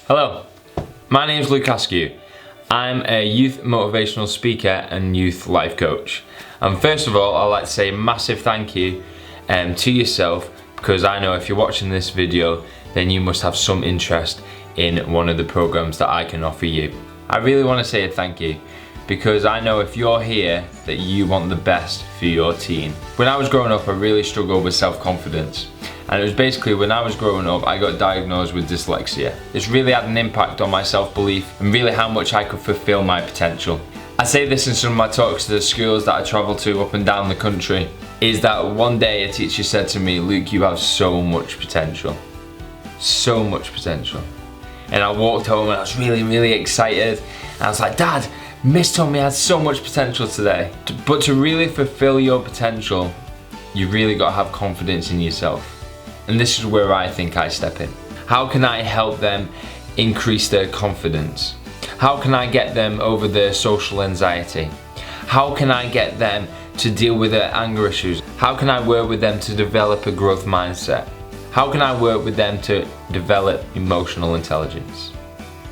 Hello, my name is Lukeaskew. I'm a youth motivational speaker and youth life coach. And first of all, I'd like to say a massive thank you to yourself, because I know if you're watching this video, then you must have some interest in one of the programs that I can offer you. I really want to say a thank you, because I know if you're here that you want the best for your teen. When I was growing up, I really struggled with self-confidence. And it was basically when I was growing up, I got diagnosed with dyslexia. This really had an impact on my self-belief and really how much I could fulfill my potential. I say this in some of my talks to the schools that I travel to up and down the country, is that one day a teacher said to me, "Luke, you have so much potential. So much potential." And I walked home and I was really excited. And I was like, "Dad, Miss told me I had so much potential today." But to really fulfill your potential, you really got to have confidence in yourself. And this is where I think I step in. How can I help them increase their confidence? How can I get them over their social anxiety? How can I get them to deal with their anger issues? How can I work with them to develop a growth mindset? How can I work with them to develop emotional intelligence?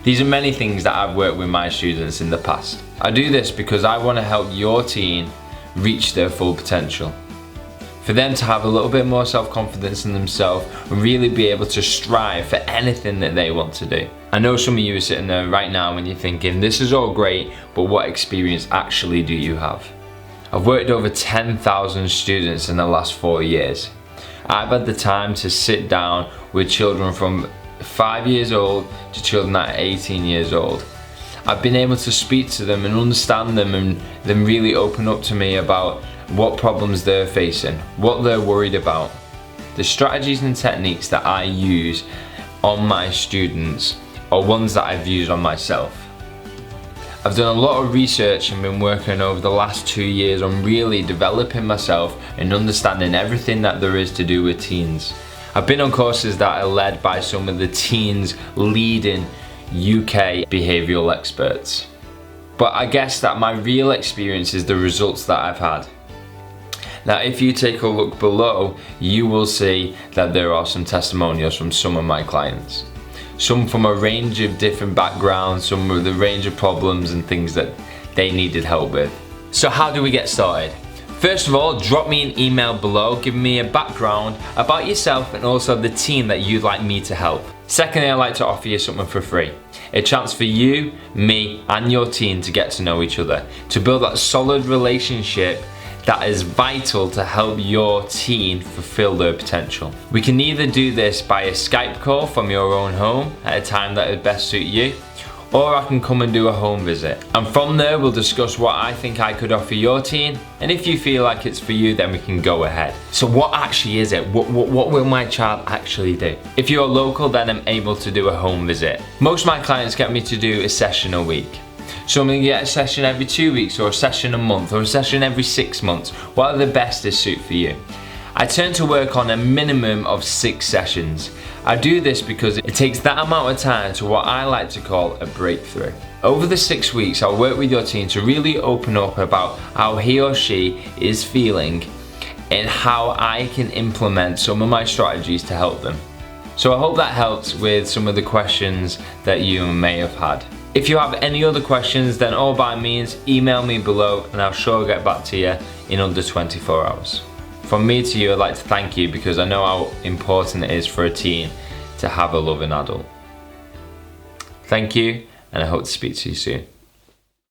These are many things that I've worked with my students in the past. I do this because I want to help your teen reach their full potential. For them to have a little bit more self-confidence in themselves and really be able to strive for anything that they want to do. I know some of you are sitting there right now and you're thinking, this is all great, but what experience actually do you have? I've worked over 10,000 students in the last 4 years. I've had the time to sit down with children from 5 years old to children that are 18 years old. I've been able to speak to them and understand them, and them really open up to me about what problems they're facing, what they're worried about. The strategies and techniques that I use on my students are ones that I've used on myself. I've done a lot of research and been working over the last 2 years on really developing myself and understanding everything that there is to do with teens. I've been on courses that are led by some of the teens leading UK behavioural experts. But I guess that my real experience is the results that I've had. Now, if you take a look below, you will see that there are some testimonials from some of my clients. Some from a range of different backgrounds, some of the range of problems and things that they needed help with. So how do we get started? First of all, drop me an email below, giving me a background about yourself and also the team that you'd like me to help. Secondly, I'd like to offer you something for free. A chance for you, me, and your team to get to know each other, to build that solid relationship that is vital to help your teen fulfill their potential. We can either do this by a Skype call from your own home at a time that would best suit you, or I can come and do a home visit. And from there, we'll discuss what I think I could offer your teen, and if you feel like it's for you, then we can go ahead. So what actually is it? What will my child actually do? If you're local, then I'm able to do a home visit. Most of my clients get me to do a session a week. So I'm going to get a session every 2 weeks, or a session a month, or a session every 6 months, whatever the best is suit for you. I tend to work on a minimum of 6 sessions. I do this because it takes that amount of time to what I like to call a breakthrough. Over the 6 weeks, I'll work with your teen to really open up about how he or she is feeling and how I can implement some of my strategies to help them. So I hope that helps with some of the questions that you may have had. If you have any other questions, then all by means, email me below and I'll sure get back to you in under 24 hours. From me to you, I'd like to thank you, because I know how important it is for a teen to have a loving adult. Thank you, and I hope to speak to you soon.